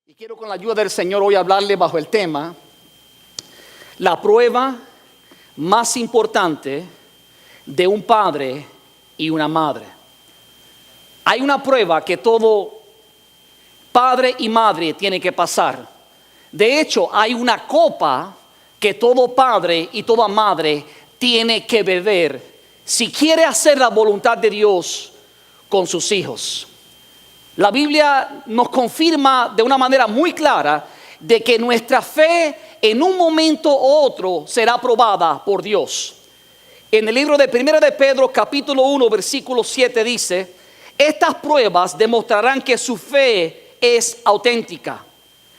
Y quiero con la ayuda del Señor hoy hablarle bajo el tema, la prueba más importante de un padre y una madre. Hay una prueba que todo padre y madre tiene que pasar. De hecho, hay una copa que todo padre y toda madre tiene que beber si quiere hacer la voluntad de Dios con sus hijos. La Biblia nos confirma de una manera muy clara de que nuestra fe en un momento u otro será probada por Dios. En el libro de 1 de Pedro capítulo 1 versículo 7 dice: estas pruebas demostrarán que su fe es auténtica.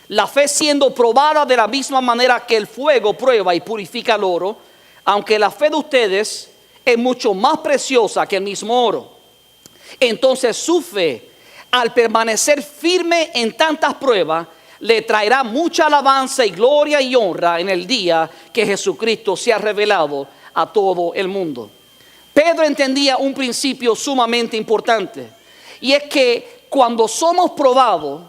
La fe siendo probada de la misma manera que el fuego prueba y purifica el oro, aunque la fe de ustedes es mucho más preciosa que el mismo oro. Entonces su fe, al permanecer firme en tantas pruebas, le traerá mucha alabanza y gloria y honra en el día que Jesucristo se ha revelado a todo el mundo. Pedro entendía un principio sumamente importante, y es que cuando somos probados,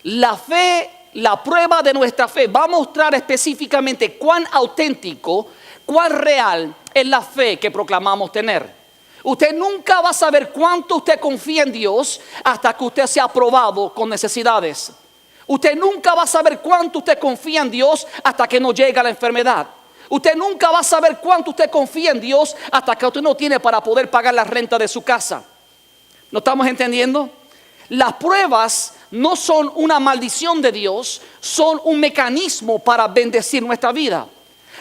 la fe, la prueba de nuestra fe va a mostrar específicamente cuán auténtico, cuán real es la fe que proclamamos tener. Usted nunca va a saber cuánto usted confía en Dios hasta que usted sea probado con necesidades. Usted nunca va a saber cuánto usted confía en Dios hasta que no llega la enfermedad. Usted nunca va a saber cuánto usted confía en Dios hasta que usted no tiene para poder pagar la renta de su casa. ¿No estamos entendiendo? Las pruebas no son una maldición de Dios, son un mecanismo para bendecir nuestra vida.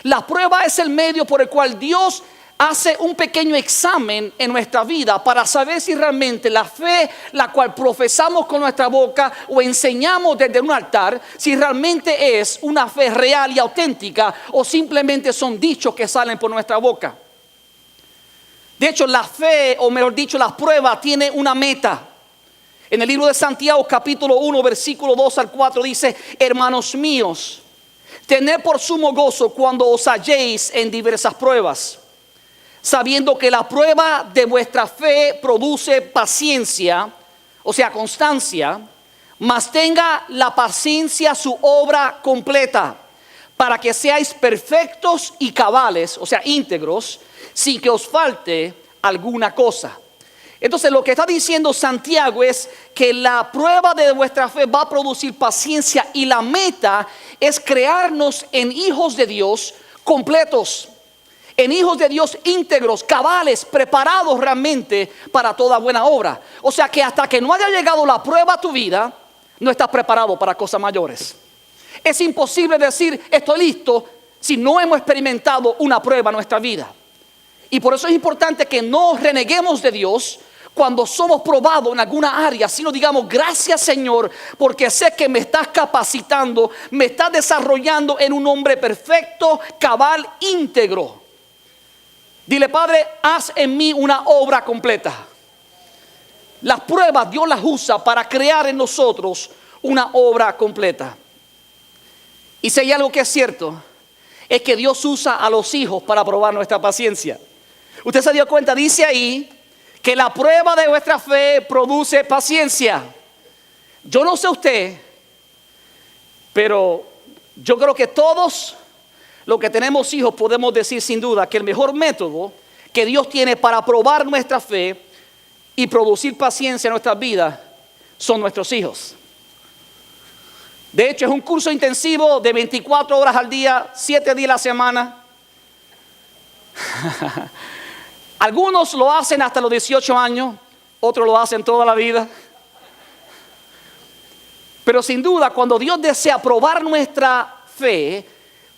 La prueba es el medio por el cual Dios hace un pequeño examen en nuestra vida para saber si realmente la fe la cual profesamos con nuestra boca o enseñamos desde un altar, si realmente es una fe real y auténtica o simplemente son dichos que salen por nuestra boca. De hecho, la fe, o mejor dicho, la prueba tiene una meta. En el libro de Santiago capítulo 1 versículo 2 al 4 dice: hermanos míos, tened por sumo gozo cuando os halléis en diversas pruebas, sabiendo que la prueba de vuestra fe produce paciencia, o sea, constancia. Mas tenga la paciencia su obra completa, para que seáis perfectos y cabales, o sea, íntegros, sin que os falte alguna cosa. Entonces lo que está diciendo Santiago es que la prueba de vuestra fe va a producir paciencia, y la meta es crearnos en hijos de Dios completos, en hijos de Dios íntegros, cabales, preparados realmente para toda buena obra. O sea que hasta que no haya llegado la prueba a tu vida, no estás preparado para cosas mayores. Es imposible decir estoy listo si no hemos experimentado una prueba en nuestra vida. Y por eso es importante que no reneguemos de Dios cuando somos probados en alguna área, sino digamos: gracias Señor, porque sé que me estás capacitando, me estás desarrollando en un hombre perfecto, cabal, íntegro. Dile: Padre, haz en mí una obra completa. Las pruebas Dios las usa para crear en nosotros una obra completa. Y si hay algo que es cierto, es que Dios usa a los hijos para probar nuestra paciencia. Usted se dio cuenta, dice ahí que la prueba de vuestra fe produce paciencia. Yo no sé usted, pero yo creo que todos los que tenemos hijos podemos decir sin duda que el mejor método que Dios tiene para probar nuestra fe y producir paciencia en nuestras vidas son nuestros hijos. De hecho, es un curso intensivo de 24 horas al día, 7 días a la semana. Algunos lo hacen hasta los 18 años, otros lo hacen toda la vida. Pero sin duda, cuando Dios desea probar nuestra fe,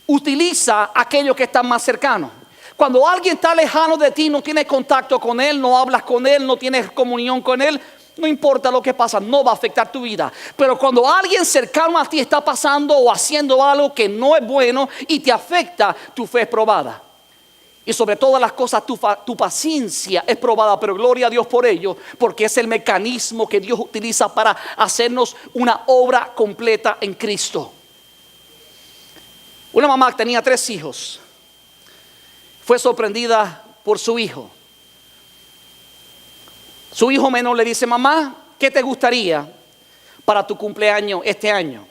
utiliza a aquellos que están más cercanos. Cuando alguien está lejano de ti, no tienes contacto con él, no hablas con él, no tienes comunión con él, no importa lo que pasa, no va a afectar tu vida. Pero cuando alguien cercano a ti está pasando o haciendo algo que no es bueno y te afecta, tu fe es probada. Y sobre todas las cosas tu paciencia es probada, pero gloria a Dios por ello, porque es el mecanismo que Dios utiliza para hacernos una obra completa en Cristo. Una mamá que tenía 3 hijos fue sorprendida por su hijo. Su hijo menor le dice: mamá, ¿qué te gustaría para tu cumpleaños este año?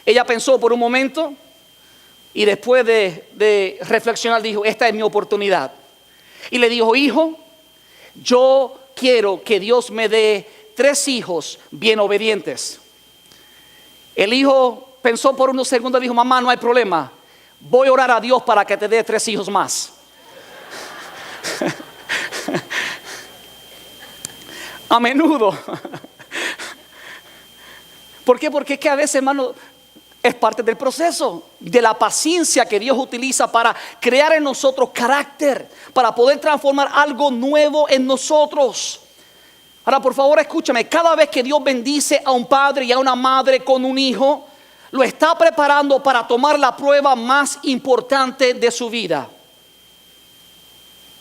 Ella pensó por un momento y después de reflexionar dijo, esta es mi oportunidad. Y le dijo, hijo, yo quiero que Dios me dé 3 hijos bien obedientes. El hijo pensó por unos segundos y dijo, mamá, no hay problema. Voy a orar a Dios para que te dé 3 hijos más. A menudo. ¿Por qué? Porque es que a veces, hermano, es parte del proceso de la paciencia que Dios utiliza para crear en nosotros carácter, para poder transformar algo nuevo en nosotros. Ahora, por favor, escúchame. Cada vez que Dios bendice a un padre y a una madre con un hijo, lo está preparando para tomar la prueba más importante de su vida.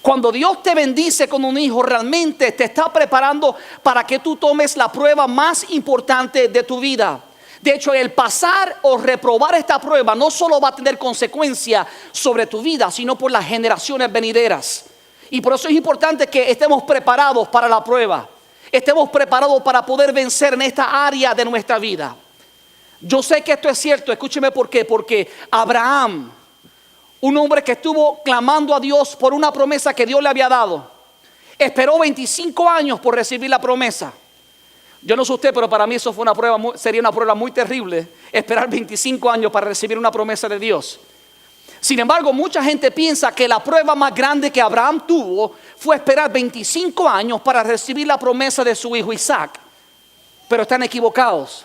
Cuando Dios te bendice con un hijo, realmente te está preparando para que tú tomes la prueba más importante de tu vida. De hecho, el pasar o reprobar esta prueba no solo va a tener consecuencia sobre tu vida, sino por las generaciones venideras. Y por eso es importante que estemos preparados para la prueba. Estemos preparados para poder vencer en esta área de nuestra vida. Yo sé que esto es cierto, escúcheme por qué. Porque Abraham, un hombre que estuvo clamando a Dios por una promesa que Dios le había dado, esperó 25 años por recibir la promesa. Yo no sé usted, pero para mí eso fue sería una prueba muy terrible, esperar 25 años para recibir una promesa de Dios. Sin embargo, mucha gente piensa que la prueba más grande que Abraham tuvo fue esperar 25 años para recibir la promesa de su hijo Isaac. Pero están equivocados.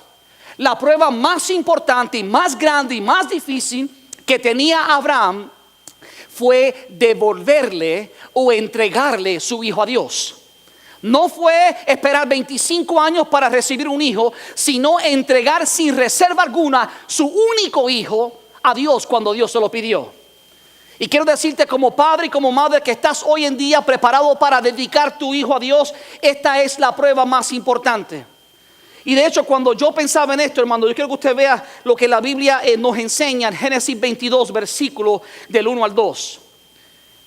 La prueba más importante y más grande y más difícil que tenía Abraham fue devolverle o entregarle su hijo a Dios. No fue esperar 25 años para recibir un hijo, sino entregar sin reserva alguna su único hijo a Dios cuando Dios se lo pidió. Y quiero decirte como padre y como madre que estás hoy en día preparado para dedicar tu hijo a Dios. Esta es la prueba más importante. Y de hecho, cuando yo pensaba en esto, hermano, yo quiero que usted vea lo que la Biblia nos enseña en Génesis 22, versículo del 1 al 2.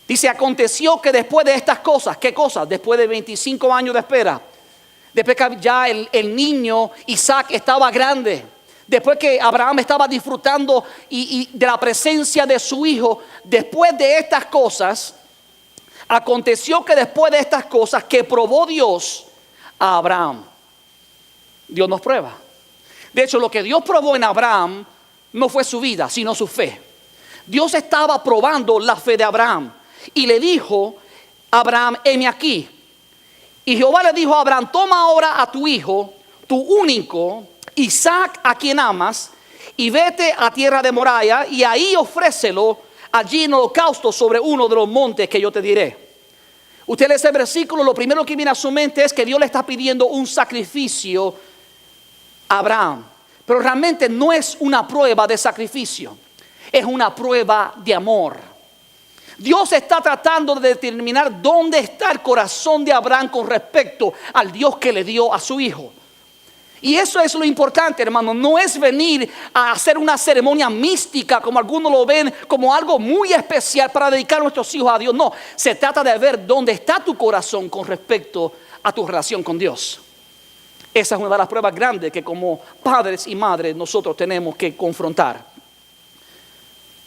Dice, aconteció que después de estas cosas, ¿qué cosas? Después de 25 años de espera, después que ya el niño Isaac estaba grande, después que Abraham estaba disfrutando y de la presencia de su hijo, después de estas cosas, aconteció que después de estas cosas que probó Dios a Abraham. Dios nos prueba. De hecho, lo que Dios probó en Abraham no fue su vida, sino su fe. Dios estaba probando la fe de Abraham y le dijo a Abraham, heme aquí. Y Jehová le dijo a Abraham, toma ahora a tu hijo, tu único, Isaac, a quien amas, y vete a tierra de Moriah y ahí ofrécelo allí en holocausto sobre uno de los montes que yo te diré. Usted lee ese versículo, lo primero que viene a su mente es que Dios le está pidiendo un sacrificio a Abraham. Pero realmente no es una prueba de sacrificio, es una prueba de amor. Dios está tratando de determinar dónde está el corazón de Abraham con respecto al Dios que le dio a su hijo. Y eso es lo importante, hermano. No es venir a hacer una ceremonia mística como algunos lo ven, como algo muy especial para dedicar a nuestros hijos a Dios. No, se trata de ver dónde está tu corazón con respecto a tu relación con Dios. Esa es una de las pruebas grandes que como padres y madres nosotros tenemos que confrontar.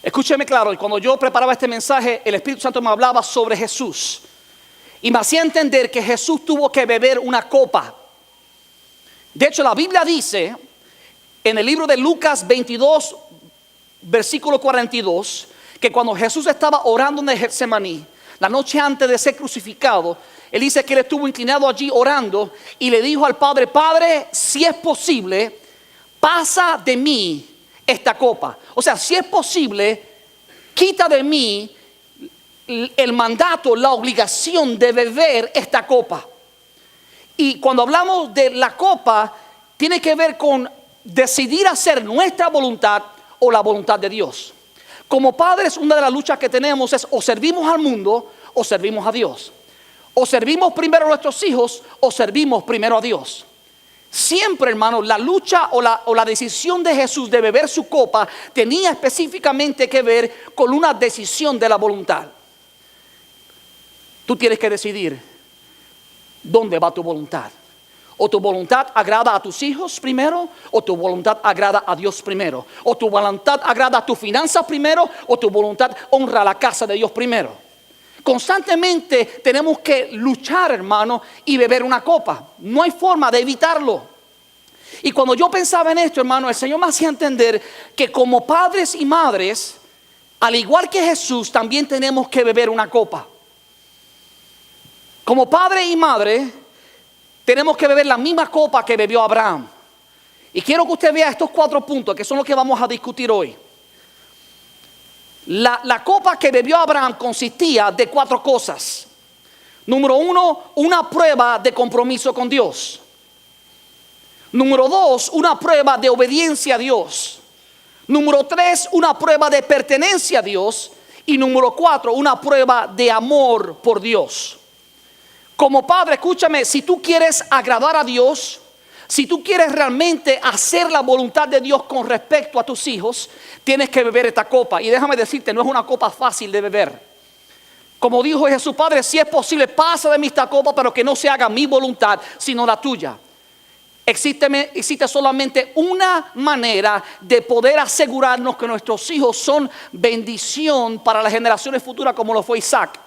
Escúcheme claro, cuando yo preparaba este mensaje, el Espíritu Santo me hablaba sobre Jesús. Y me hacía entender que Jesús tuvo que beber una copa. De hecho, la Biblia dice en el libro de Lucas 22, versículo 42, que cuando Jesús estaba orando en el Getsemaní, la noche antes de ser crucificado, él dice que él estuvo inclinado allí orando y le dijo al Padre, Padre, si es posible, pasa de mí esta copa. O sea, si es posible, quita de mí el mandato, la obligación de beber esta copa. Y cuando hablamos de la copa, tiene que ver con decidir hacer nuestra voluntad o la voluntad de Dios. Como padres, una de las luchas que tenemos es o servimos al mundo o servimos a Dios. O servimos primero a nuestros hijos o servimos primero a Dios. Siempre, hermano, la lucha o la decisión de Jesús de beber su copa tenía específicamente que ver con una decisión de la voluntad. Tú tienes que decidir dónde va tu voluntad. O tu voluntad agrada a tus hijos primero, o tu voluntad agrada a Dios primero. O tu voluntad agrada a tu finanza primero, o tu voluntad honra a la casa de Dios primero. Constantemente tenemos que luchar, hermano, y beber una copa. No hay forma de evitarlo. Y cuando yo pensaba en esto, hermano, el Señor me hacía entender que como padres y madres, al igual que Jesús, también tenemos que beber una copa. Como padre y madre, tenemos que beber la misma copa que bebió Abraham. Y quiero que usted vea estos 4 puntos que son los que vamos a discutir hoy. La copa que bebió Abraham consistía de 4 cosas. Número 1, una prueba de compromiso con Dios. Número 2, una prueba de obediencia a Dios. Número 3, una prueba de pertenencia a Dios. Y número 4, una prueba de amor por Dios. Como padre, escúchame, si tú quieres agradar a Dios, si tú quieres realmente hacer la voluntad de Dios con respecto a tus hijos, tienes que beber esta copa. Y déjame decirte, no es una copa fácil de beber. Como dijo Jesús, Padre, si es posible, pasa de mí esta copa, pero que no se haga mi voluntad, sino la tuya. Existe solamente una manera de poder asegurarnos que nuestros hijos son bendición para las generaciones futuras, como lo fue Isaac.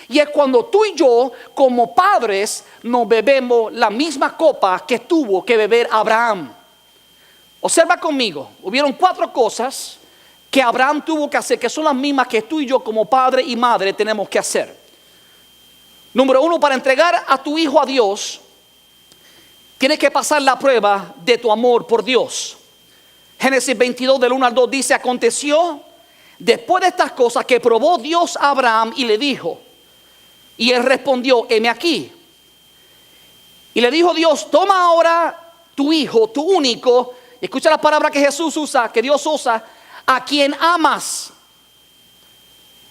Y es cuando tú y yo, como padres, nos bebemos la misma copa que tuvo que beber Abraham. Observa conmigo, hubieron 4 cosas que Abraham tuvo que hacer, que son las mismas que tú y yo como padre y madre tenemos que hacer. Número 1, para entregar a tu hijo a Dios, tienes que pasar la prueba de tu amor por Dios. Génesis 22 del 1 al 2 dice: aconteció después de estas cosas que probó Dios a Abraham y le dijo, y él respondió, heme aquí. Y le dijo Dios, toma ahora tu hijo, tu único, y escucha la palabra que Jesús usa, que Dios usa, a quien amas.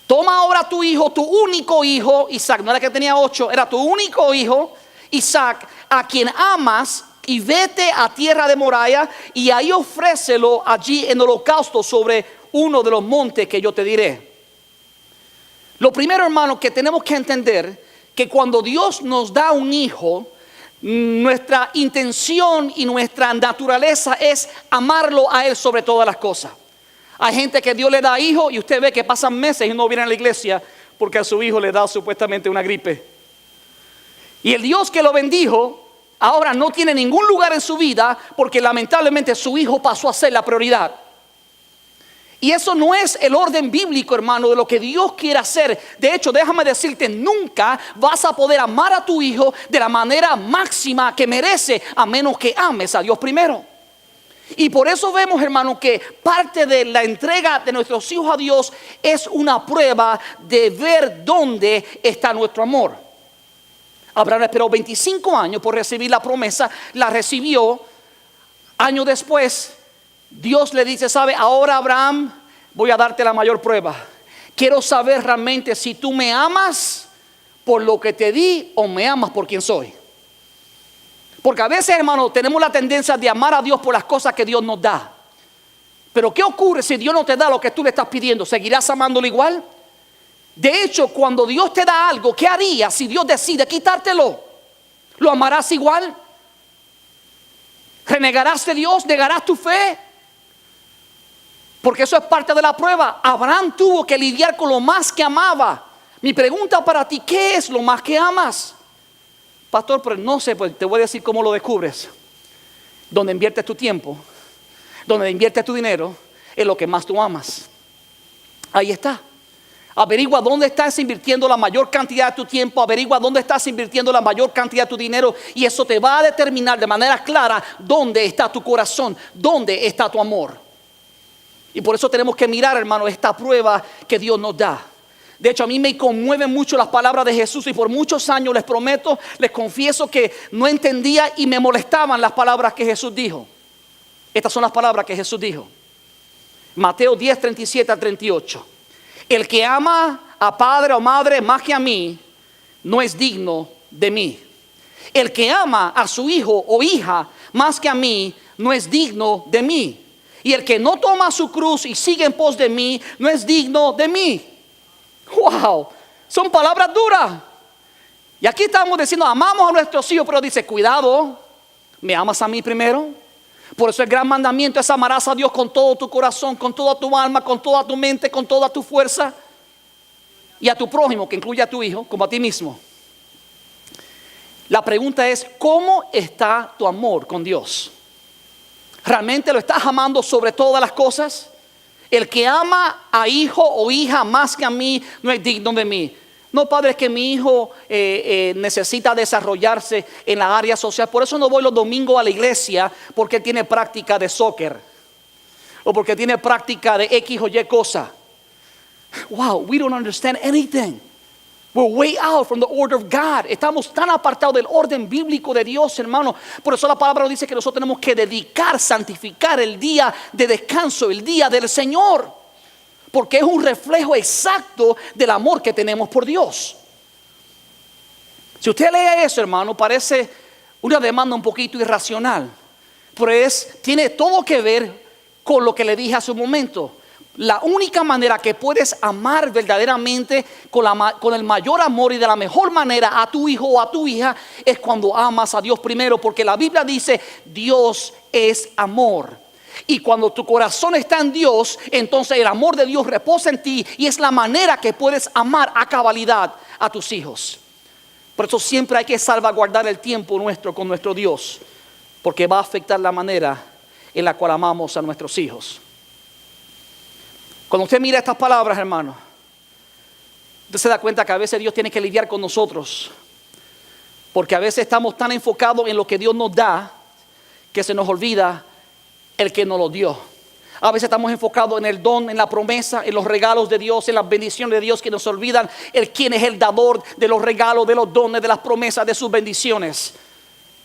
Toma ahora tu hijo, tu único hijo, Isaac, no era que tenía 8, era tu único hijo, Isaac, a quien amas, y vete a tierra de Moriah, y ahí ofrécelo allí en holocausto sobre uno de los montes que yo te diré. Lo primero, hermano, que tenemos que entender, que cuando Dios nos da un hijo, nuestra intención y nuestra naturaleza es amarlo a Él sobre todas las cosas. Hay gente que Dios le da hijo y usted ve que pasan meses y no viene a la iglesia porque a su hijo le da supuestamente una gripe. Y el Dios que lo bendijo ahora no tiene ningún lugar en su vida porque lamentablemente su hijo pasó a ser la prioridad. Y eso no es el orden bíblico, hermano, de lo que Dios quiere hacer. De hecho, déjame decirte, nunca vas a poder amar a tu hijo de la manera máxima que merece, a menos que ames a Dios primero. Y por eso vemos, hermano, que parte de la entrega de nuestros hijos a Dios es una prueba de ver dónde está nuestro amor. Abraham esperó 25 años por recibir la promesa, la recibió. Años después, Dios le dice, ¿sabe? Ahora, Abraham, voy a darte la mayor prueba. Quiero saber realmente si tú me amas por lo que te di o me amas por quien soy. Porque a veces, hermano, tenemos la tendencia de amar a Dios por las cosas que Dios nos da. Pero ¿qué ocurre si Dios no te da lo que tú le estás pidiendo? ¿Seguirás amándolo igual? De hecho, cuando Dios te da algo, ¿qué harías si Dios decide quitártelo? ¿Lo amarás igual? ¿Renegarás de Dios? ¿Negarás tu fe? Porque eso es parte de la prueba. Abraham tuvo que lidiar con lo más que amaba. Mi pregunta para ti, ¿qué es lo más que amas? Pastor, pero no sé, pues te voy a decir cómo lo descubres. Donde inviertes tu tiempo, donde inviertes tu dinero, es lo que más tú amas. Ahí está. Averigua dónde estás invirtiendo la mayor cantidad de tu tiempo, averigua dónde estás invirtiendo la mayor cantidad de tu dinero, y eso te va a determinar de manera clara dónde está tu corazón, dónde está tu amor. Y por eso tenemos que mirar, hermano, esta prueba que Dios nos da. De hecho, a mí me conmueven mucho las palabras de Jesús, y por muchos años les prometo, les confieso que no entendía y me molestaban las palabras que Jesús dijo. Estas son las palabras que Jesús dijo. Mateo 10, 37 a 38. El que ama a padre o madre más que a mí, no es digno de mí. El que ama a su hijo o hija más que a mí, no es digno de mí. Y el que no toma su cruz y sigue en pos de mí, no es digno de mí. Wow, son palabras duras. Y aquí estamos diciendo, amamos a nuestros hijos, pero dice, cuidado, ¿Me amas a mí primero? Por eso el gran mandamiento es: amarás a Dios con todo tu corazón, con toda tu alma, con toda tu mente, con toda tu fuerza, y a tu prójimo, que incluye a tu hijo, como a ti mismo. La pregunta es: ¿cómo está tu amor con Dios? ¿Realmente lo estás amando sobre todas las cosas? El que ama a hijo o hija más que a mí no es digno de mí. No, padre, es que mi hijo necesita desarrollarse en la área social. Por eso no voy los domingos a la iglesia, porque él tiene práctica de soccer o porque tiene práctica de X o Y cosa. Wow, we don't understand anything. We're way out from the order of God. Estamos tan apartados del orden bíblico de Dios, hermano. Por eso la palabra nos dice que nosotros tenemos que dedicar, santificar el día de descanso, el día del Señor, porque es un reflejo exacto del amor que tenemos por Dios. Si usted lee eso, hermano, parece una demanda un poquito irracional, pero tiene todo que ver con lo que le dije hace un momento. La única manera que puedes amar verdaderamente con el mayor amor y de la mejor manera a tu hijo o a tu hija es cuando amas a Dios primero, porque la Biblia dice: Dios es amor. Y cuando tu corazón está en Dios, entonces el amor de Dios reposa en ti, y es la manera que puedes amar a cabalidad a tus hijos. Por eso siempre hay que salvaguardar el tiempo nuestro con nuestro Dios, porque va a afectar la manera en la cual amamos a nuestros hijos. Cuando usted mira estas palabras, hermano, usted se da cuenta que a veces Dios tiene que lidiar con nosotros, porque a veces estamos tan enfocados en lo que Dios nos da que se nos olvida el que nos lo dio. A veces estamos enfocados en el don, en la promesa, en los regalos de Dios, en las bendiciones de Dios, que nos olvidan el quién es el dador de los regalos, de los dones, de las promesas, de sus bendiciones.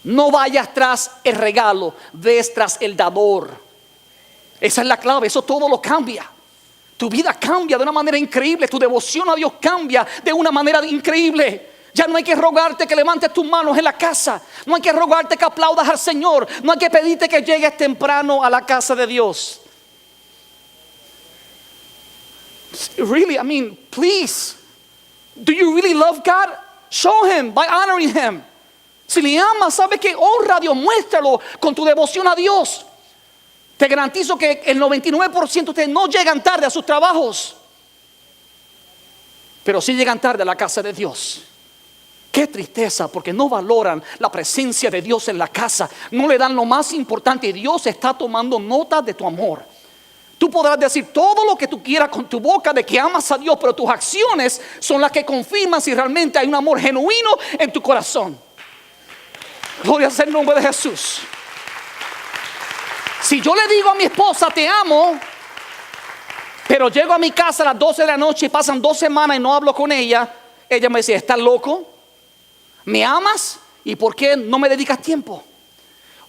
No vayas tras el regalo, ves tras el dador. Esa es la clave, eso todo lo cambia. Tu vida cambia de una manera increíble, tu devoción a Dios cambia de una manera increíble. Ya no hay que rogarte que levantes tus manos en la casa. No hay que rogarte que aplaudas al Señor. No hay que pedirte que llegues temprano a la casa de Dios. Really, I mean, please. Do you really love God? Show Him by honoring Him. Si le amas, sabe que honra a Dios. Muéstralo con tu devoción a Dios. Te garantizo que el 99% de ustedes no llegan tarde a sus trabajos, pero sí llegan tarde a la casa de Dios. Qué tristeza, porque no valoran la presencia de Dios en la casa. No le dan lo más importante. Dios está tomando nota de tu amor. Tú podrás decir todo lo que tú quieras con tu boca de que amas a Dios, pero tus acciones son las que confirman si realmente hay un amor genuino en tu corazón. Gloria sea el nombre de Jesús. Si yo le digo a mi esposa te amo, pero llego a mi casa a las 12 de la noche y pasan 2 semanas y no hablo con ella, ella me dice: ¿estás loco? ¿Me amas? ¿Y por qué no me dedicas tiempo?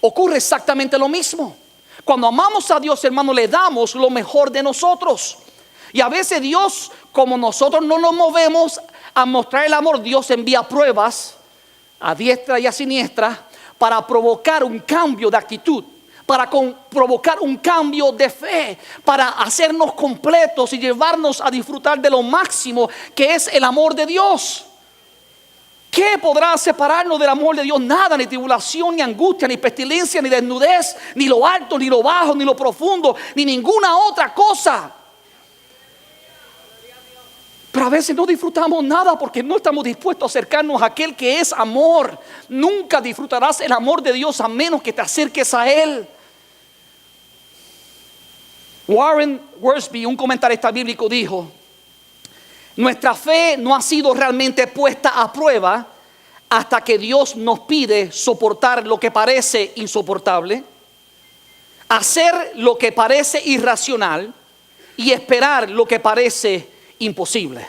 Ocurre exactamente lo mismo. Cuando amamos a Dios, hermano, le damos lo mejor de nosotros. Y a veces Dios, como nosotros no nos movemos a mostrar el amor, Dios envía pruebas a diestra y a siniestra para provocar un cambio de actitud, para provocar un cambio de fe, para hacernos completos y llevarnos a disfrutar de lo máximo que es el amor de Dios. ¿Qué podrá separarnos del amor de Dios? Nada, ni tribulación, ni angustia, ni pestilencia, ni desnudez, ni lo alto, ni lo bajo, ni lo profundo, ni ninguna otra cosa. Pero a veces no disfrutamos nada porque no estamos dispuestos a acercarnos a aquel que es amor. Nunca disfrutarás el amor de Dios a menos que te acerques a Él. Warren Wiersbe, un comentarista bíblico, dijo: nuestra fe no ha sido realmente puesta a prueba hasta que Dios nos pide soportar lo que parece insoportable, hacer lo que parece irracional y esperar lo que parece imposible.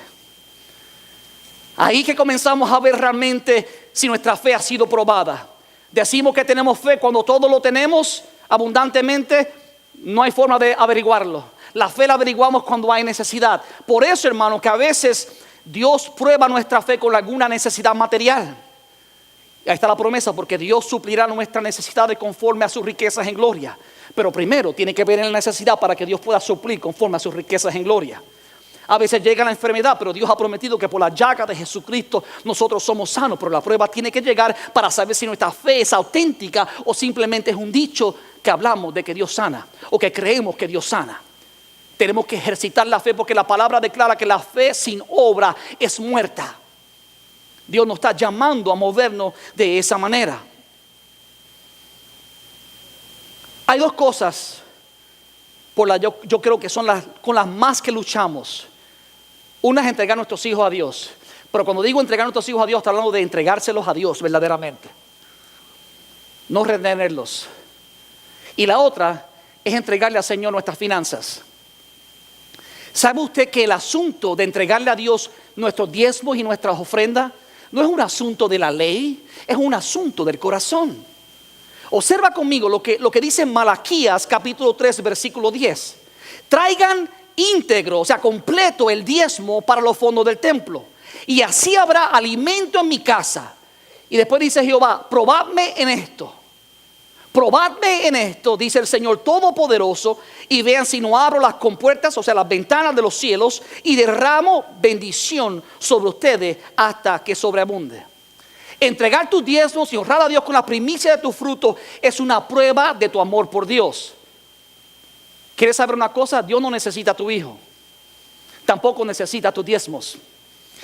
Ahí que comenzamos a ver realmente si nuestra fe ha sido probada. Decimos que tenemos fe cuando todo lo tenemos abundantemente. No hay forma de averiguarlo. La fe la averiguamos cuando hay necesidad. Por eso, hermano, que a veces Dios prueba nuestra fe con alguna necesidad material. Y ahí está la promesa, porque Dios suplirá nuestra necesidad conforme a sus riquezas en gloria. Pero primero tiene que ver en la necesidad para que Dios pueda suplir conforme a sus riquezas en gloria. A veces llega la enfermedad, pero Dios ha prometido que por la llaga de Jesucristo nosotros somos sanos. Pero la prueba tiene que llegar para saber si nuestra fe es auténtica o simplemente es un dicho que hablamos de que Dios sana o que creemos que Dios sana. Tenemos que ejercitar la fe porque la palabra declara que la fe sin obra es muerta. Dios nos está llamando a movernos de esa manera. Hay dos cosas por las yo creo que son con las más que luchamos. Una es entregar nuestros hijos a Dios. Pero cuando digo entregar nuestros hijos a Dios, estoy hablando de entregárselos a Dios verdaderamente. No retenerlos. Y la otra es entregarle al Señor nuestras finanzas. ¿Sabe usted que el asunto de entregarle a Dios nuestros diezmos y nuestras ofrendas no es un asunto de la ley? Es un asunto del corazón. Observa conmigo lo que dice Malaquías capítulo 3 versículo 10. Traigan íntegro, o sea completo el diezmo para los fondos del templo, y así habrá alimento en mi casa. Y después dice Jehová, probadme en esto, dice el Señor Todopoderoso, y vean si no abro las compuertas, o sea las ventanas de los cielos, y derramo bendición sobre ustedes hasta que sobreabunde. Entregar tus diezmos y honrar a Dios con la primicia de tu fruto es una prueba de tu amor por Dios. ¿Quieres saber una cosa? Dios no necesita a tu hijo, tampoco necesita tus diezmos.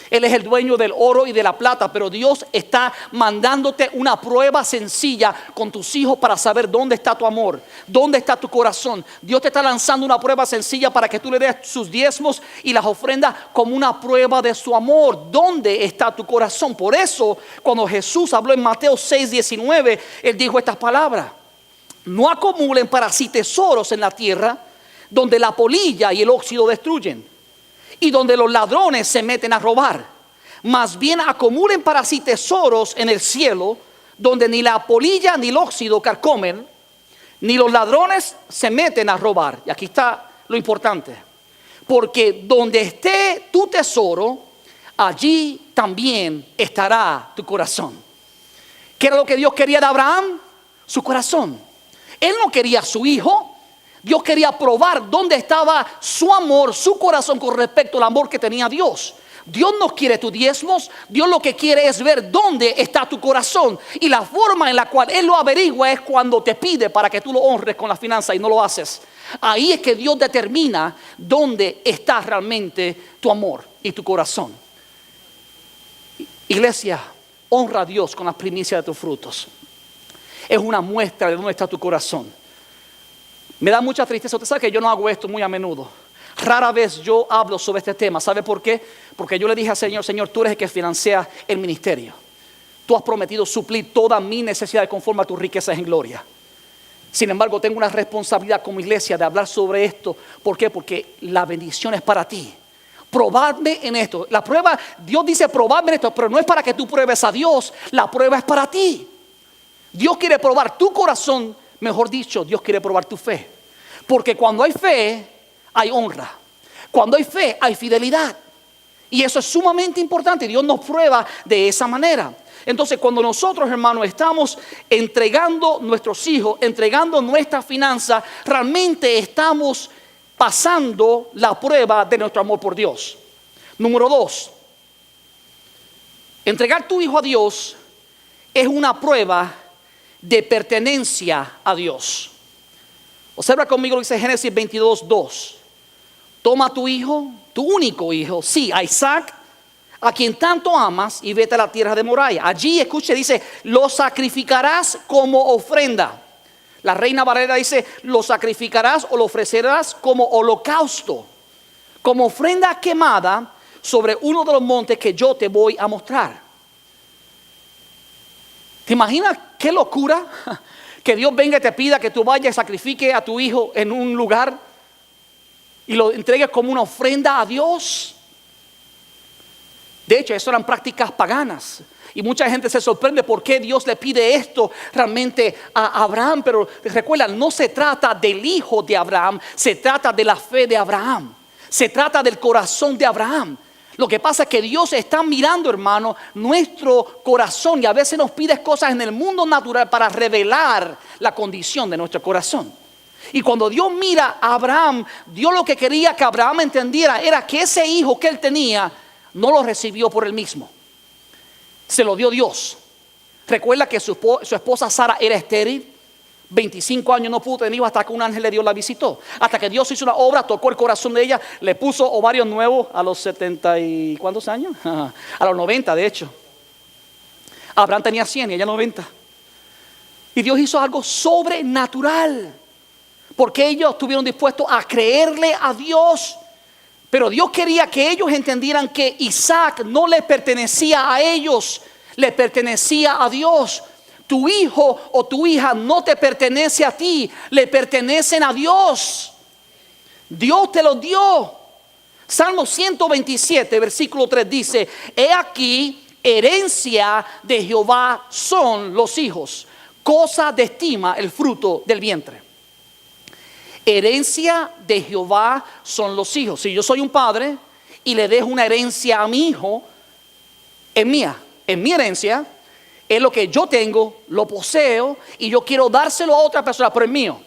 Él es el dueño del oro y de la plata, pero Dios está mandándote una prueba sencilla con tus hijos para saber dónde está tu amor, dónde está tu corazón. Dios te está lanzando una prueba sencilla para que tú le des sus diezmos y las ofrendas como una prueba de su amor. ¿Dónde está tu corazón? Por eso, cuando Jesús habló en Mateo 6:19, Él dijo estas palabras: no acumulen para sí tesoros en la tierra, donde la polilla y el óxido destruyen, y donde los ladrones se meten a robar. Más bien acumulen para sí tesoros en el cielo, donde ni la polilla ni el óxido carcomen, ni los ladrones se meten a robar. Y aquí está lo importante: porque donde esté tu tesoro, allí también estará tu corazón. ¿Qué era lo que Dios quería de Abraham? Su corazón. Él no quería a su hijo. Dios quería probar dónde estaba su amor, su corazón con respecto al amor que tenía Dios. Dios no quiere tus diezmos. Dios lo que quiere es ver dónde está tu corazón. Y la forma en la cual Él lo averigua es cuando te pide para que tú lo honres con la finanza y no lo haces. Ahí es que Dios determina dónde está realmente tu amor y tu corazón. Iglesia, honra a Dios con la primicia de tus frutos. Es una muestra de dónde está tu corazón. Me da mucha tristeza. Usted sabe que yo no hago esto muy a menudo. Rara vez yo hablo sobre este tema. ¿Sabe por qué? Porque yo le dije al Señor: Señor, tú eres el que financia el ministerio. Tú has prometido suplir toda mi necesidad conforme a tus riquezas en gloria. Sin embargo, tengo una responsabilidad como iglesia de hablar sobre esto. ¿Por qué? Porque la bendición es para ti. Probadme en esto. La prueba, Dios dice probadme en esto, pero no es para que tú pruebes a Dios. La prueba es para ti. Dios quiere probar tu corazón. Mejor dicho, Dios quiere probar tu fe. Porque cuando hay fe, hay honra. Cuando hay fe, hay fidelidad. Y eso es sumamente importante. Dios nos prueba de esa manera. Entonces, cuando nosotros, hermanos, estamos entregando nuestros hijos, entregando nuestra finanza, realmente estamos pasando la prueba de nuestro amor por Dios. Número 2, entregar tu hijo a Dios es una prueba de pertenencia a Dios. Observa conmigo lo que dice Génesis 22:2. Toma a tu hijo, tu único hijo, sí, a Isaac, a quien tanto amas, y vete a la tierra de Moriah. Allí, escuche, dice, lo sacrificarás como ofrenda. La Reina Valera dice, lo sacrificarás o lo ofrecerás como holocausto, como ofrenda quemada sobre uno de los montes que yo te voy a mostrar. ¿Te imaginas qué locura? Que Dios venga y te pida que tú vayas y sacrifiques a tu hijo en un lugar y lo entregues como una ofrenda a Dios. De hecho, eso eran prácticas paganas. Y mucha gente se sorprende por qué Dios le pide esto realmente a Abraham. Pero recuerda, no se trata del hijo de Abraham, se trata de la fe de Abraham. Se trata del corazón de Abraham. Lo que pasa es que Dios está mirando, hermano, nuestro corazón, y a veces nos pide cosas en el mundo natural para revelar la condición de nuestro corazón. Y cuando Dios mira a Abraham, Dios lo que quería que Abraham entendiera era que ese hijo que él tenía no lo recibió por él mismo. Se lo dio Dios. Recuerda que su esposa Sara era estéril. 25 años no pudo tener hijos hasta que un ángel de Dios la visitó. Hasta que Dios hizo una obra, tocó el corazón de ella, le puso ovarios nuevos a los 70 y ¿cuántos años? A los 90 de hecho. Abraham tenía 100 y ella 90. Y Dios hizo algo sobrenatural. Porque ellos estuvieron dispuestos a creerle a Dios. Pero Dios quería que ellos entendieran que Isaac no le pertenecía a ellos, le pertenecía a Dios. Tu hijo o tu hija no te pertenece a ti, le pertenecen a Dios. Dios te lo dio. Salmo 127, versículo 3 dice: he aquí, herencia de Jehová son los hijos, cosa de estima el fruto del vientre. Herencia de Jehová son los hijos. Si yo soy un padre y le dejo una herencia a mi hijo, es mía, es mi herencia. Es lo que yo tengo, lo poseo y yo quiero dárselo a otra persona, pero es mío.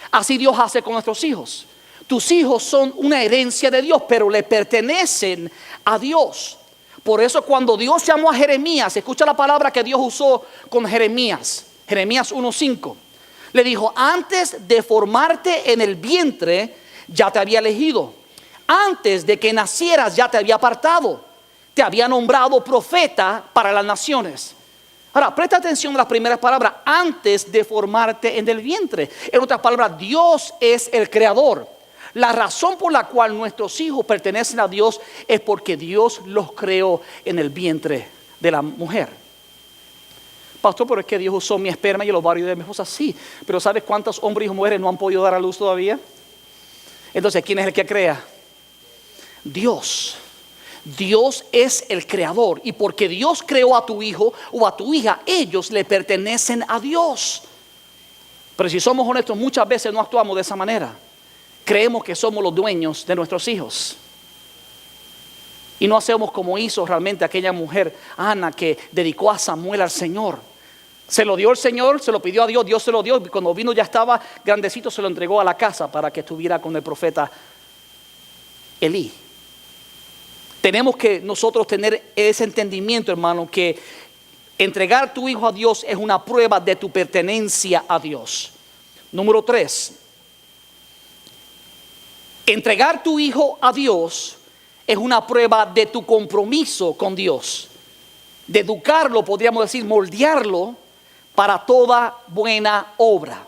Así Dios hace con nuestros hijos. Tus hijos son una herencia de Dios, pero le pertenecen a Dios. Por eso cuando Dios llamó a Jeremías, escucha la palabra que Dios usó con Jeremías. Jeremías 1:5. Le dijo: antes de formarte en el vientre ya te había elegido. Antes de que nacieras ya te había apartado. Te había nombrado profeta para las naciones. Ahora, presta atención a las primeras palabras: antes de formarte en el vientre. En otras palabras, Dios es el creador. La razón por la cual nuestros hijos pertenecen a Dios es porque Dios los creó en el vientre de la mujer. Pastor, pero es que Dios usó mi esperma y el ovario de mi esposa. Sí, pero ¿sabes cuántos hombres y mujeres no han podido dar a luz todavía? Entonces, ¿quién es el que crea? Dios. Dios es el creador, y porque Dios creó a tu hijo o a tu hija, ellos le pertenecen a Dios. Pero si somos honestos, muchas veces no actuamos de esa manera. Creemos que somos los dueños de nuestros hijos y no hacemos como hizo realmente aquella mujer Ana, que dedicó a Samuel al Señor. Se lo dio el Señor, se lo pidió a Dios, Dios se lo dio, y cuando vino ya estaba grandecito, se lo entregó a la casa para que estuviera con el profeta Elí. Tenemos que nosotros tener ese entendimiento, hermano, que entregar tu hijo a Dios es una prueba de tu pertenencia a Dios. Número 3. Entregar tu hijo a Dios es una prueba de tu compromiso con Dios. De educarlo, podríamos decir, moldearlo para toda buena obra.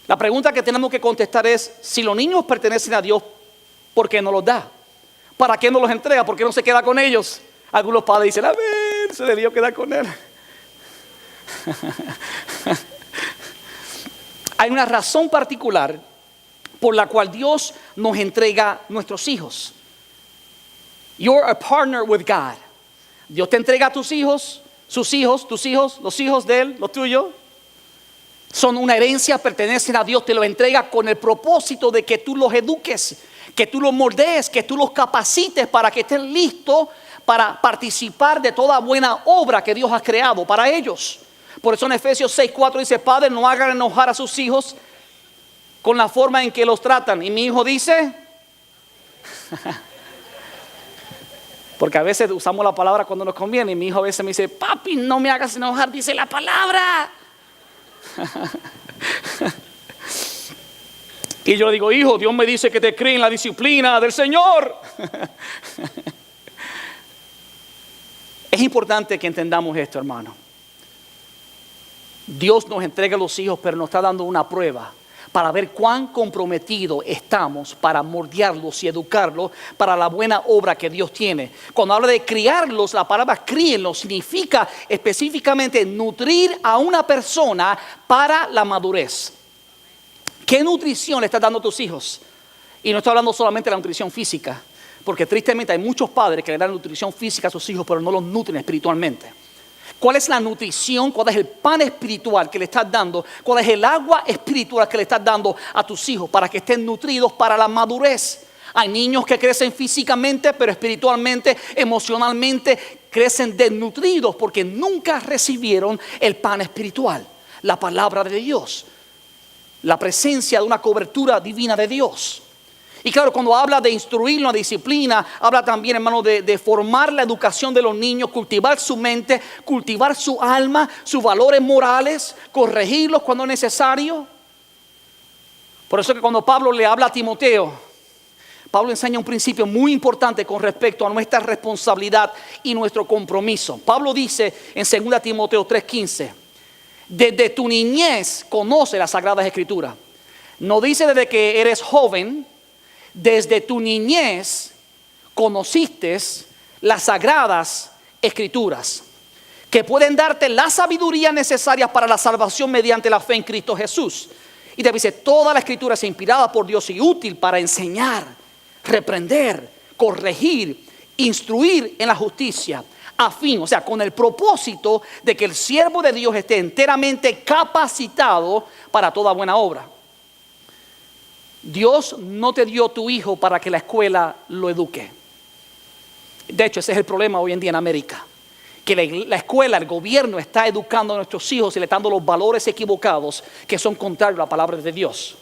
La pregunta que tenemos que contestar es: si los niños pertenecen a Dios, ¿por qué no los da? ¿Para qué no los entrega? ¿Por qué no se queda con ellos? Algunos padres dicen: a ver, se debió quedar con él. Hay una razón particular por la cual Dios nos entrega nuestros hijos. You're a partner with God. Dios te entrega a tus hijos, sus hijos, tus hijos, los hijos de Él, los tuyos. Son una herencia, pertenecen a Dios, te lo entrega con el propósito de que tú los eduques, que tú los moldees, que tú los capacites para que estén listos para participar de toda buena obra que Dios ha creado para ellos. Por eso en Efesios 6:4 dice: padres, no hagan enojar a sus hijos con la forma en que los tratan. Y mi hijo dice, porque a veces usamos la palabra cuando nos conviene, y mi hijo a veces me dice: papi, no me hagas enojar, dice la palabra. Y yo le digo: hijo, Dios me dice que te críe en la disciplina del Señor. Es importante que entendamos esto, hermano. Dios nos entrega los hijos, pero nos está dando una prueba para ver cuán comprometidos estamos para moldearlos y educarlos para la buena obra que Dios tiene. Cuando habla de criarlos, la palabra críenlos significa específicamente nutrir a una persona para la madurez. ¿Qué nutrición le estás dando a tus hijos? Y no estoy hablando solamente de la nutrición física, porque tristemente hay muchos padres que le dan nutrición física a sus hijos, pero no los nutren espiritualmente. ¿Cuál es la nutrición? ¿Cuál es el pan espiritual que le estás dando? ¿Cuál es el agua espiritual que le estás dando a tus hijos para que estén nutridos para la madurez? Hay niños que crecen físicamente, pero espiritualmente, emocionalmente crecen desnutridos porque nunca recibieron el pan espiritual, la palabra de Dios. la presencia de una cobertura divina de Dios. Y claro, cuando habla de instruir la disciplina, habla también, hermano, de formar la educación de los niños, cultivar su mente, cultivar su alma, sus valores morales, corregirlos cuando es necesario. Por eso que cuando Pablo le habla a Timoteo, Pablo enseña un principio muy importante con respecto a nuestra responsabilidad y nuestro compromiso. Pablo dice en 2 Timoteo 3:15, desde tu niñez conoce las Sagradas Escrituras. No dice desde que eres joven, desde tu niñez conociste las Sagradas Escrituras, que pueden darte la sabiduría necesaria para la salvación mediante la fe en Cristo Jesús. Y te dice, toda la Escritura es inspirada por Dios y útil para enseñar, reprender, corregir, instruir en la justicia, a fin, o sea, con el propósito de que el siervo de Dios esté enteramente capacitado para toda buena obra. Dios no te dio tu hijo para que la escuela lo eduque. De hecho, ese es el problema hoy en día en América, que la escuela, el gobierno está educando a nuestros hijos y le está dando los valores equivocados que son contrarios a la palabra de Dios.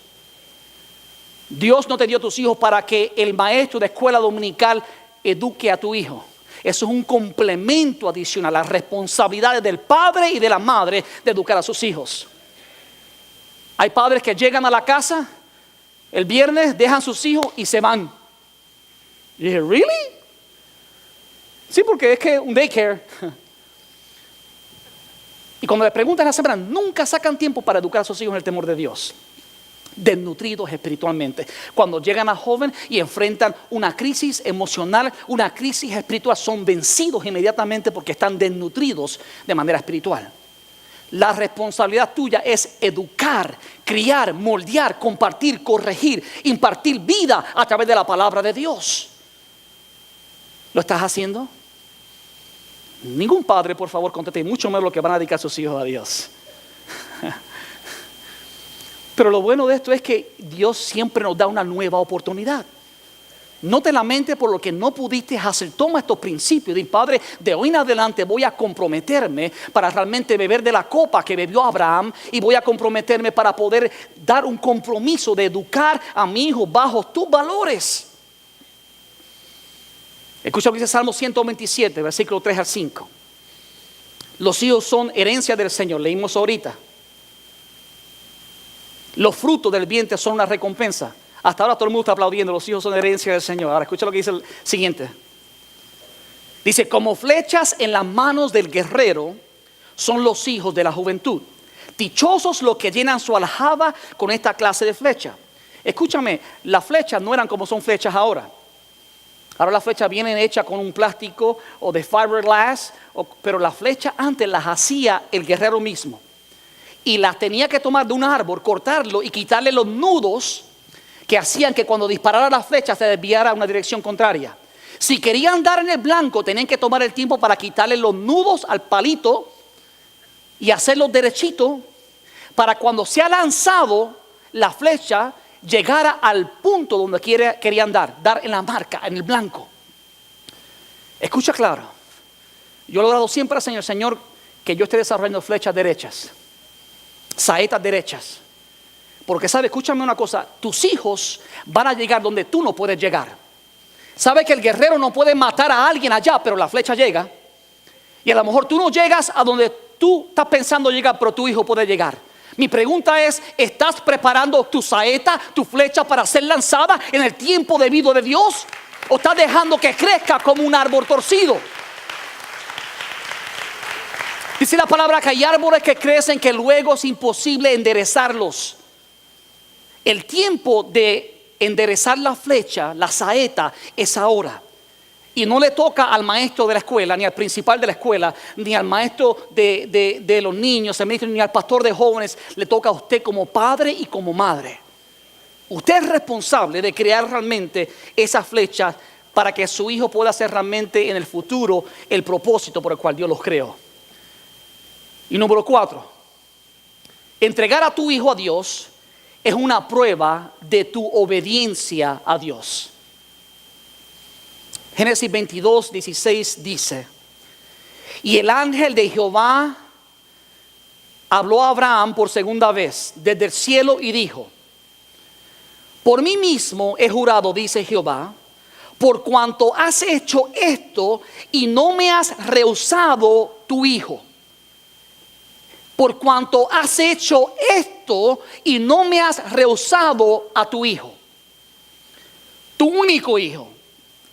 Dios no te dio tus hijos para que el maestro de escuela dominical eduque a tu hijo. Eso es un complemento adicional a las responsabilidades del padre y de la madre de educar a sus hijos. Hay padres que llegan a la casa el viernes, dejan sus hijos y se van. Y dije, ¿really? Sí, porque es que un daycare. Y cuando le preguntan a la semana, nunca sacan tiempo para educar a sus hijos en el temor de Dios. Desnutridos espiritualmente. Cuando llegan a joven y enfrentan una crisis emocional, una crisis espiritual, son vencidos inmediatamente porque están desnutridos de manera espiritual. La responsabilidad tuya es educar, criar, moldear, compartir, corregir, impartir vida a través de la palabra de Dios. ¿Lo estás haciendo? Ningún padre, por favor, conteste, mucho menos lo que van a dedicar sus hijos a Dios. Pero lo bueno de esto es que Dios siempre nos da una nueva oportunidad. No te lamentes por lo que no pudiste hacer. Toma estos principios. Di, Padre, de hoy en adelante voy a comprometerme para realmente beber de la copa que bebió Abraham. Y voy a comprometerme para poder dar un compromiso de educar a mi hijo bajo tus valores. Escucha lo que dice Salmo 127, versículo 3 al 5. Los hijos son herencia del Señor. Leímos ahorita. Los frutos del vientre son una recompensa. Hasta ahora todo el mundo está aplaudiendo. Los hijos son herencia del Señor. Ahora escucha lo que dice el siguiente. Dice, como flechas en las manos del guerrero son los hijos de la juventud. Dichosos los que llenan su aljaba con esta clase de flecha. Escúchame, las flechas no eran como son flechas ahora. Ahora las flechas vienen hechas con un plástico o de fiberglass, pero las flechas antes las hacía el guerrero mismo. Y las tenía que tomar de un árbol, cortarlo y quitarle los nudos que hacían que cuando disparara la flecha se desviara a una dirección contraria. Si querían dar en el blanco, tenían que tomar el tiempo para quitarle los nudos al palito y hacerlo derechito para cuando sea lanzado la flecha llegara al punto donde querían dar en la marca, en el blanco. Escucha claro, yo he logrado siempre, Señor, que yo esté desarrollando flechas derechas, saetas derechas. Porque sabe, escúchame una cosa, tus hijos van a llegar donde tú no puedes llegar. Sabe que el guerrero no puede matar a alguien allá, pero la flecha llega. Y a lo mejor tú no llegas a donde tú estás pensando llegar, pero tu hijo puede llegar. Mi pregunta es, ¿estás preparando tu saeta, tu flecha para ser lanzada en el tiempo debido de Dios? ¿O estás dejando que crezca como un árbol torcido? Dice la palabra que hay árboles que crecen que luego es imposible enderezarlos. El tiempo de enderezar la flecha, la saeta, es ahora. Y no le toca al maestro de la escuela, ni al principal de la escuela, ni al maestro de los niños, ni al pastor de jóvenes. Le toca a usted como padre y como madre. Usted es responsable de crear realmente esa flecha para que su hijo pueda hacer realmente en el futuro el propósito por el cual Dios los creó. Y número 4, entregar a tu hijo a Dios es una prueba de tu obediencia a Dios. Génesis 22:16 dice: y el ángel de Jehová habló a Abraham por segunda vez desde el cielo y dijo: por mí mismo he jurado, dice Jehová, por cuanto has hecho esto y no me has rehusado tu hijo. Por cuanto has hecho esto y no me has rehusado a tu hijo, tu único hijo,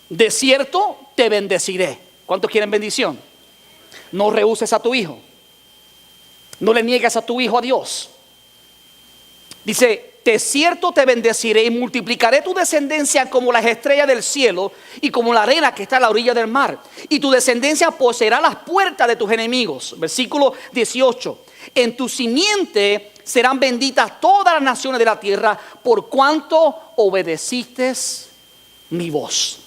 de cierto te bendeciré. ¿Cuántos quieren bendición? No rehuses a tu hijo. No le niegues a tu hijo a Dios. Dice: de cierto te bendeciré y multiplicaré tu descendencia como las estrellas del cielo y como la arena que está a la orilla del mar. Y tu descendencia poseerá las puertas de tus enemigos. Versículo 18. En tu simiente serán benditas todas las naciones de la tierra, por cuanto obedeciste mi voz.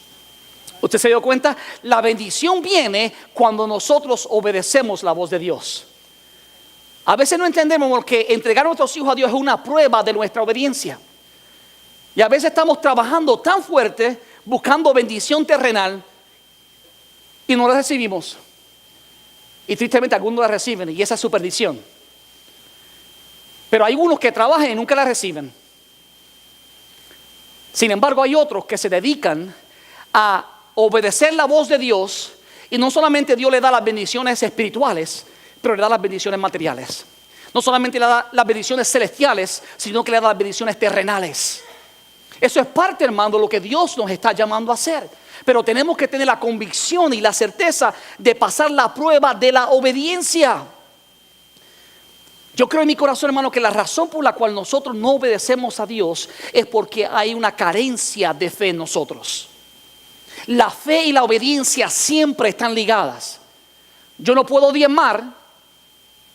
¿Usted se dio cuenta? La bendición viene cuando nosotros obedecemos la voz de Dios. A veces no entendemos porque entregar a nuestros hijos a Dios es una prueba de nuestra obediencia. Y a veces estamos trabajando tan fuerte buscando bendición terrenal y no la recibimos. Y tristemente algunos la reciben y esa es su perdición. Pero hay unos que trabajan y nunca la reciben. Sin embargo, hay otros que se dedican a obedecer la voz de Dios y no solamente Dios le da las bendiciones espirituales, pero le da las bendiciones materiales. No solamente le da las bendiciones celestiales, sino que le da las bendiciones terrenales. Eso es parte, hermano, de lo que Dios nos está llamando a hacer. Pero tenemos que tener la convicción y la certeza de pasar la prueba de la obediencia. Yo creo en mi corazón, hermano, que la razón por la cual nosotros no obedecemos a Dios es porque hay una carencia de fe en nosotros. La fe y la obediencia siempre están ligadas. Yo no puedo diezmar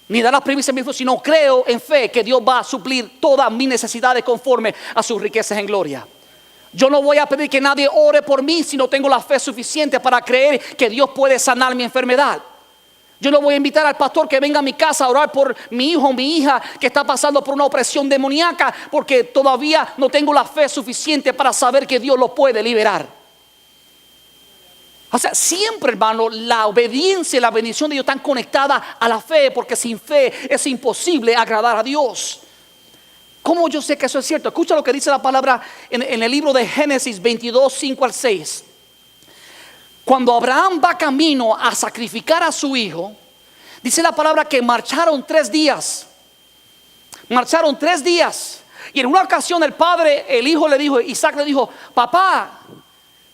ni dar las primicias mismas si no creo en fe que Dios va a suplir todas mis necesidades conforme a sus riquezas en gloria. Yo no voy a pedir que nadie ore por mí si no tengo la fe suficiente para creer que Dios puede sanar mi enfermedad. Yo no voy a invitar al pastor que venga a mi casa a orar por mi hijo o mi hija que está pasando por una opresión demoníaca, porque todavía no tengo la fe suficiente para saber que Dios lo puede liberar. O sea, siempre, hermano, la obediencia y la bendición de Dios están conectadas a la fe, porque sin fe es imposible agradar a Dios. ¿Cómo yo sé que eso es cierto? Escucha lo que dice la palabra en el libro de Génesis 22, 5 al 6. Cuando Abraham va camino a sacrificar a su hijo, dice la palabra que marcharon 3 días. Marcharon 3 días. Y en una ocasión el hijo le dijo, Isaac le dijo: papá,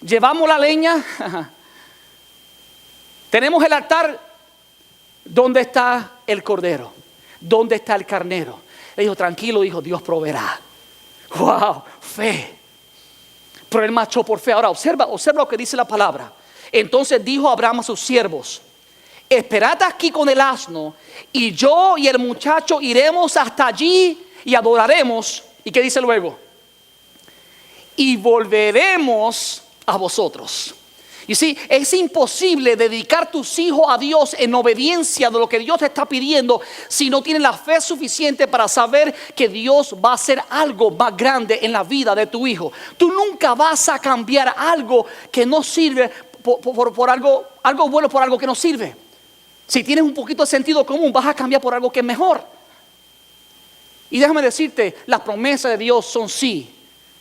llevamos la leña. Tenemos el altar. ¿Dónde está el cordero? ¿Dónde está el carnero? Le dijo: tranquilo, hijo, Dios proveerá. Wow, fe. Pero él marchó por fe. Ahora observa lo que dice la palabra. Entonces dijo Abraham a sus siervos: esperad aquí con el asno, y yo y el muchacho iremos hasta allí y adoraremos. ¿Y qué dice luego? Y volveremos a vosotros. Y sí, es imposible dedicar tus hijos a Dios en obediencia de lo que Dios te está pidiendo si no tienes la fe suficiente para saber que Dios va a hacer algo más grande en la vida de tu hijo. Tú nunca vas a cambiar algo que no sirve por algo bueno por algo que no sirve. Si tienes un poquito de sentido común, vas a cambiar por algo que es mejor. Y déjame decirte, las promesas de Dios son sí,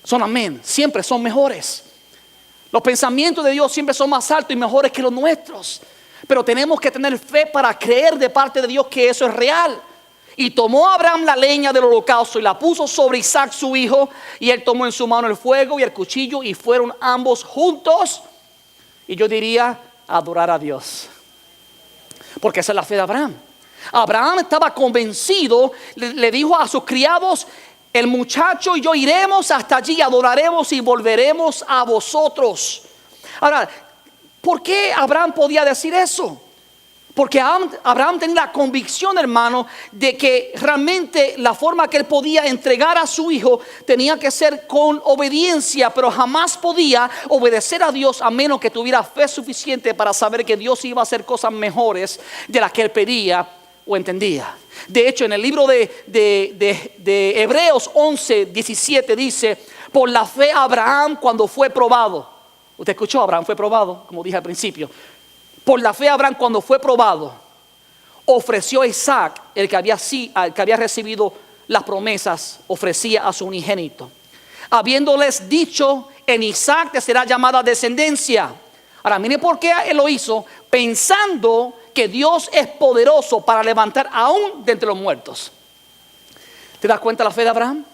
son amén, siempre son mejores. Los pensamientos de Dios siempre son más altos y mejores que los nuestros. Pero tenemos que tener fe para creer de parte de Dios que eso es real. Y tomó Abraham la leña del holocausto y la puso sobre Isaac su hijo. Y él tomó en su mano el fuego y el cuchillo, y fueron ambos juntos. Y yo diría, adorar a Dios. Porque esa es la fe de Abraham. Abraham estaba convencido, le dijo a sus criados: el muchacho y yo iremos hasta allí, adoraremos y volveremos a vosotros. Ahora, ¿por qué Abraham podía decir eso? Porque Abraham tenía la convicción, hermano, de que realmente la forma que él podía entregar a su hijo tenía que ser con obediencia, pero jamás podía obedecer a Dios a menos que tuviera fe suficiente para saber que Dios iba a hacer cosas mejores de las que él pedía o entendía. De hecho, en el libro de Hebreos 11, 17 dice: por la fe Abraham, cuando fue probado. Usted escuchó, Abraham fue probado, como dije al principio. Por la fe Abraham, cuando fue probado, ofreció a Isaac, el que había recibido las promesas, ofrecía a su unigénito, habiéndoles dicho: en Isaac te será llamada descendencia. Ahora, mire por qué él lo hizo, pensando que Dios es poderoso para levantar aún de entre los muertos. ¿Te das cuenta la fe de Abraham?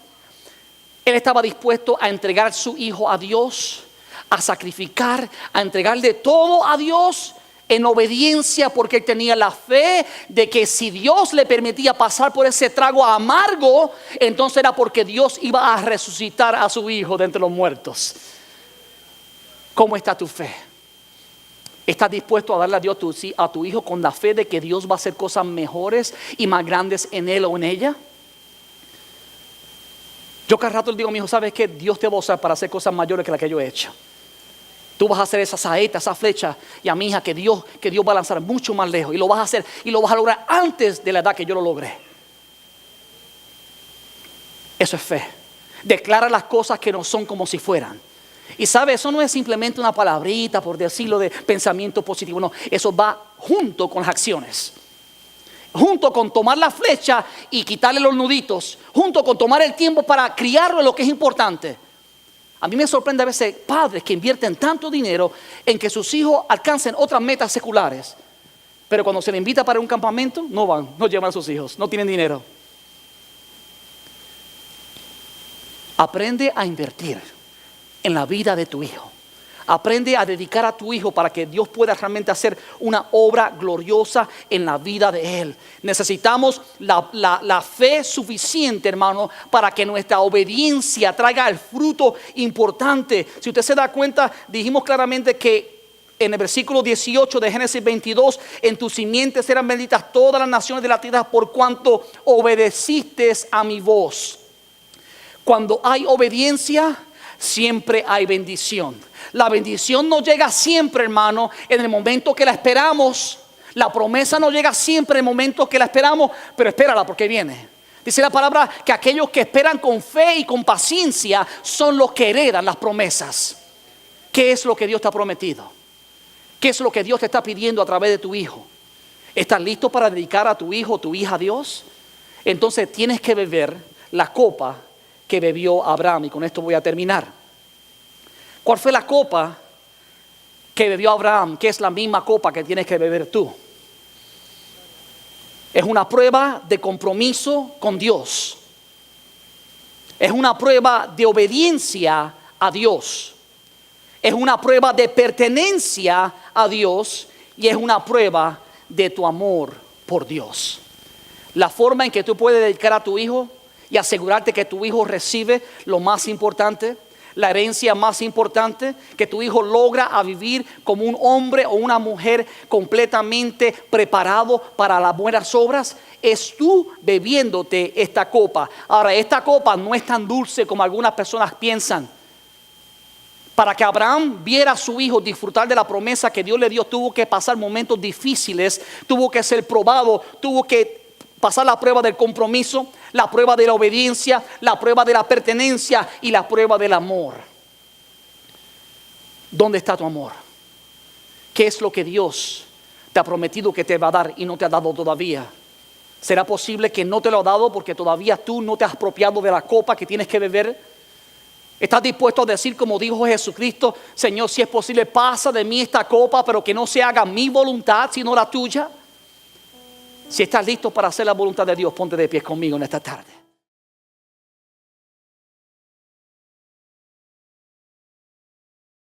Él estaba dispuesto a entregar su hijo a Dios, a sacrificar, a entregarle todo a Dios en obediencia, porque él tenía la fe de que si Dios le permitía pasar por ese trago amargo, entonces era porque Dios iba a resucitar a su hijo de entre los muertos. ¿Cómo está tu fe? ¿Estás dispuesto a darle a Dios a tu hijo con la fe de que Dios va a hacer cosas mejores y más grandes en él o en ella? Yo cada rato le digo a mi hijo: ¿sabes qué? Dios te va a usar para hacer cosas mayores que las que yo he hecho. Tú vas a hacer esa saeta, esa flecha, y a mi hija que Dios va a lanzar mucho más lejos, y lo vas a hacer y lo vas a lograr antes de la edad que yo lo logré. Eso es fe. Declara las cosas que no son como si fueran. Y sabe, eso no es simplemente una palabrita por decirlo de pensamiento positivo, no, eso va junto con las acciones. Junto con tomar la flecha y quitarle los nuditos, junto con tomar el tiempo para criarlo en lo que es importante. A mí me sorprende a veces padres que invierten tanto dinero en que sus hijos alcancen otras metas seculares, pero cuando se les invita para un campamento, no van, no llevan a sus hijos, no tienen dinero. Aprende a invertir en la vida de tu hijo. Aprende a dedicar a tu hijo para que Dios pueda realmente hacer una obra gloriosa en la vida de él. Necesitamos la fe suficiente, hermano, para que nuestra obediencia traiga el fruto importante. Si usted se da cuenta, dijimos claramente que en el versículo 18 de Génesis 22, en tu simiente serán benditas todas las naciones de la tierra por cuanto obedeciste a mi voz. Cuando hay obediencia, siempre hay bendición. La bendición no llega siempre, hermano, en el momento que la esperamos. La promesa no llega siempre en el momento que la esperamos, pero espérala porque viene. Dice la palabra que aquellos que esperan con fe y con paciencia son los que heredan las promesas. ¿Qué es lo que Dios te ha prometido? ¿Qué es lo que Dios te está pidiendo a través de tu hijo? ¿Estás listo para dedicar a tu hijo o tu hija a Dios? Entonces tienes que beber la copa que bebió Abraham, y con esto voy a terminar. ¿Cuál fue la copa que bebió Abraham? Que es la misma copa que tienes que beber tú. Es una prueba de compromiso con Dios. Es una prueba de obediencia a Dios. Es una prueba de pertenencia a Dios. Y es una prueba de tu amor por Dios. La forma en que tú puedes dedicar a tu hijo y asegurarte que tu hijo recibe lo más importante, la herencia más importante, que tu hijo logra a vivir como un hombre o una mujer completamente preparado para las buenas obras, es tú bebiéndote esta copa. Ahora, esta copa no es tan dulce como algunas personas piensan. Para que Abraham viera a su hijo disfrutar de la promesa que Dios le dio, tuvo que pasar momentos difíciles, tuvo que ser probado, tuvo que pasar la prueba del compromiso, la prueba de la obediencia, la prueba de la pertenencia y la prueba del amor. ¿Dónde está tu amor? ¿Qué es lo que Dios te ha prometido que te va a dar y no te ha dado todavía? ¿Será posible que no te lo ha dado porque todavía tú no te has apropiado de la copa que tienes que beber? ¿Estás dispuesto a decir como dijo Jesucristo: Señor, si es posible, pasa de mí esta copa, pero que no se haga mi voluntad sino la tuya? Si estás listo para hacer la voluntad de Dios, ponte de pie conmigo en esta tarde.